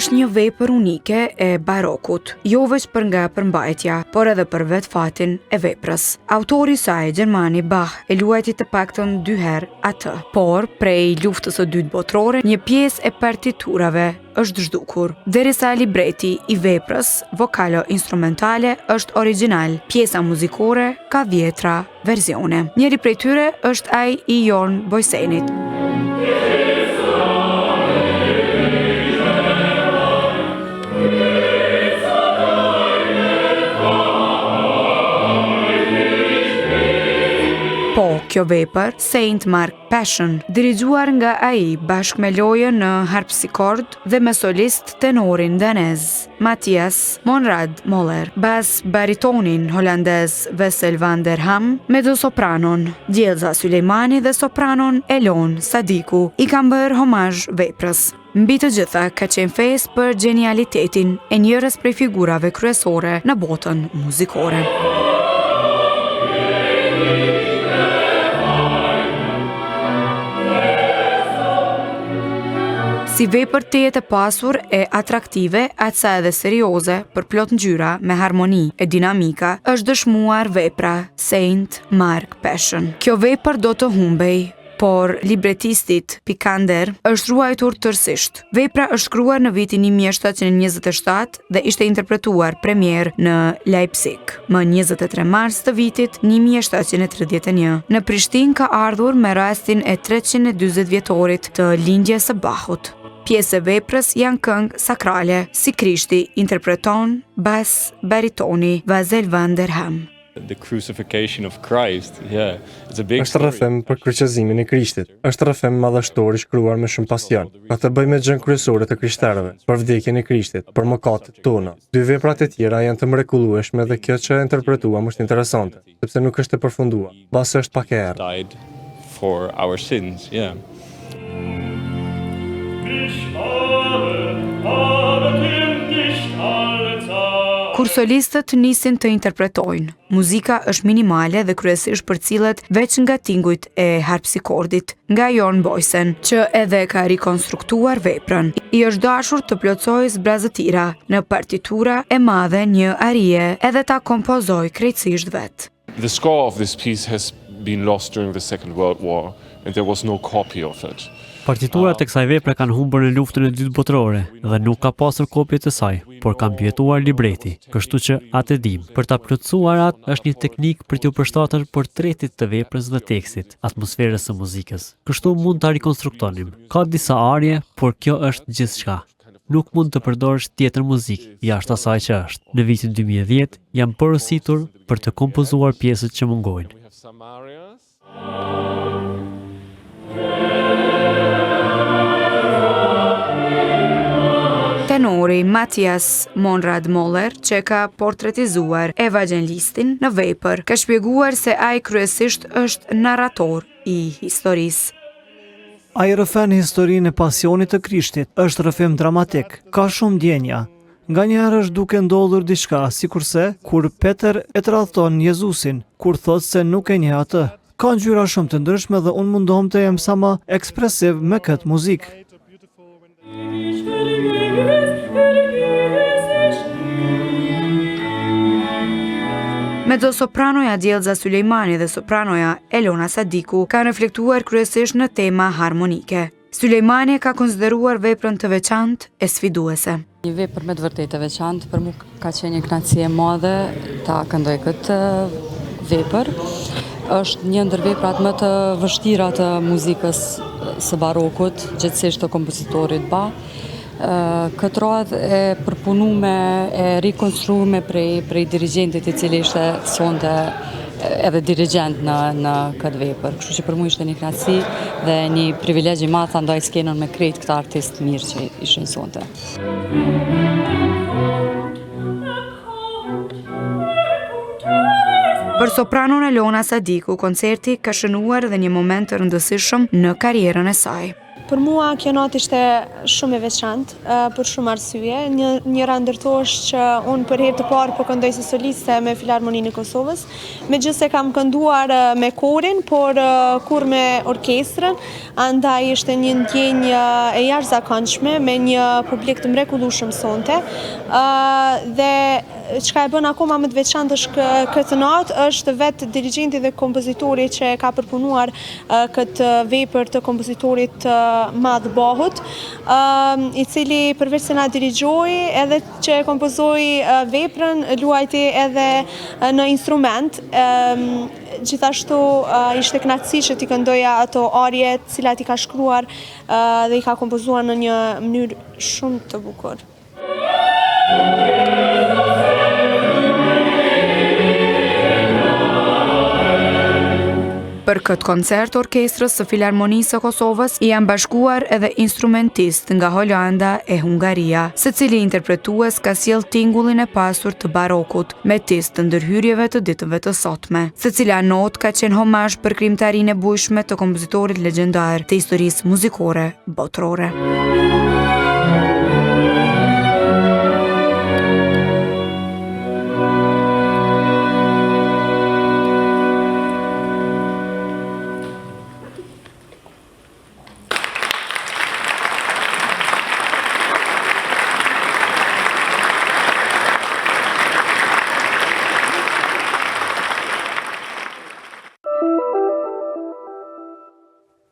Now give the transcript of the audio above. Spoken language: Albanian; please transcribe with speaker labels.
Speaker 1: është një vepër unike e barokut, jo vetëm për nga përmbajtja, por edhe për vetë fatin e veprës. Autori i saj, Gjermani Bach, e luajti të paktën 2 herë atë, por prej luftës së dytë botërore, një pjesë e partiturave është zhdukur. Derisa libreti i veprës vokalo-instrumentale është origjinal, pjesa muzikore ka 10 versione. Njëri prej tyre është ai i Jorn Boysenit. Po, kjo vepër, Saint Mark Passion, dirigjuar nga ai bashkë me lojën në harpsikord dhe me solist tenorin danez Mathias Monrad Moller, bas baritonin holandez Wessel van der Ham, mezzosopranon Djelza Sulejmani dhe sopranon Elon Sadiku i kanë bërë homazh veprës. Mbi të gjitha ka qenë festë për gjenialitetin e njërës prej figurave kryesore në botën muzikore. Si vepër të jetë e pasur e atraktive, atësa edhe serioze, për plot ngjyra me harmoni e dinamika, është dëshmuar vepra Saint Mark Passion. Kjo vepër do të humbej, por libretistit Pikander është ruajtur tërësisht. Vepra është shkruar në vitin 1727 dhe ishte interpretuar premier në Leipzig më 23 mars të vitit 1731. Në Prishtinë ka ardhur me rastin e 340 vjetorit të lindjes së Bachut. Pjesë e veprës janë këngë sakrale, si Krishti interpreton bas baritoni Wessel van der Ham.
Speaker 2: The crucifixion of Christ, yeah, it's a big
Speaker 3: Është rrëfim për kryqëzimin e Krishtit. Është rrëfim madhështor i shkruar me shumë pasion. Ka të bëjë me gjën kryesore të krishterëve, për vdekjen e Krishtit, për mëkatet tona. 2 veprat e tjera janë të mrekullueshme dhe kjo që interpretuam është interesante, sepse nuk është e përfunduar. Basi është pak e errët.
Speaker 2: died for our sins, yeah.
Speaker 1: Kur solistët nisin të interpretojnë, muzika është minimale dhe kryesisht përcillet veç nga tingujt e harpsikordit, nga Jorn Boysen, që edhe ka rikonstruktuar veprën. I është dashur të plotësojë zbrazëtira në partitura e madhe një arie edhe ta kompozoj krejtësisht vet.
Speaker 2: The score of this piece has been lost during the Second World War and there was no copy of it.
Speaker 4: Partiturat e kësaj vepre kanë humbur në luftën e dytë botërore dhe nuk ka pasur kopje të saj, por ka mbijetuar libreti, kështu që atë e dim. Për ta plotësuar atë është një teknikë për t'u përshtatur portretit të veprës dhe tekstit, atmosferës së muzikës. Kështu mund ta rikonstruktonim. Ka disa arje, por kjo është gjithçka. Nuk mund të përdorësh tjetër muzikë jashtë asaj që është. Në vitin 2010 jam porositur për të kompozuar pjesët që mungojnë.
Speaker 1: Tenori Mathias Monrad Moller, që ka portretizuar evangelistin në vepër, ka shpjeguar se ai kryesisht është narrator i historisë.
Speaker 5: Ai rrëfen historinë e pasionit të Krishtit, është rrëfim dramatik, ka shumë ndjenja. Nganjëherë është duke ndodhur diçka, sikurse kur Peter e tradhton Jezusin, kur thotë se nuk e njeh atë. Ka ngjyra shumë të ndryshme dhe unë mundohem të jem sa më ekspresiv me këtë muzikë.
Speaker 1: Mezzosopranoja Djelza Sulejmani dhe sopranoja Elona Sadiku kanë reflektuar kryesisht në tema harmonike. Sulejmani ka konsideruar veprën të veçantë e sfiduese.
Speaker 6: Një vepër me të vërtetë e veçantë, për mua ka qenë një kënaqësi e madhe ta këndoj këtë vepër. Është një ndër veprat më të vështira të muzikës së barokut, gjithsesi të kompozitorit Bach. Këtë radhë e përpunume, e rikonstruume prej dirigentit i cili ishte sonte edhe dirigent në këtë vepër. Kështu që për mua ishte një kënaqësi dhe një privilegj i madh ta ndaj skenën me krejt këta artistë mirë që ishin sonte.
Speaker 1: Për sopranon Elona Sadiku, koncerti ka shënuar dhe një moment të rëndësishëm në karrierën e saj.
Speaker 7: Për mua kjo natë ishte shumë e veçantë për shumë arsye. Njëra ndër to është që unë për herë të parë po këndoj si soliste me Filharmoninë e Kosovës. Megjithëse kam kënduar me korin, por kur me orkestrën, andaj ishte një ndjenjë e jashtëzakonshme me një publik të mrekullueshëm sonte. Dhe çka e bën akoma më të veçantë është këtë natë është vetë dirigjenti dhe kompozitori që ka përpunuar këtë vepër të kompozitorit Madh Bahut, i cili përveç se na dirigjoi edhe që kompozoi veprën, luajti edhe në instrument. Gjithashtu ishte kënaqësi që t'i këndoja ato arje të cilat i ka shkruar dhe i ka kompozuar në një mënyrë shumë të bukur.
Speaker 1: Për këtë koncert, orkestrës së Filharmonisë së Kosovës i janë bashkuar edhe instrumentist nga Holanda e Hungaria, secili interpretues ka sjell tingullin e pasur të barokut, me tis të ndërhyrjeve të ditëve të sotme. Secila notë ka qenë homazh për krijimtarinë e bujshme të kompozitorit legjendar të historisë muzikore botërore.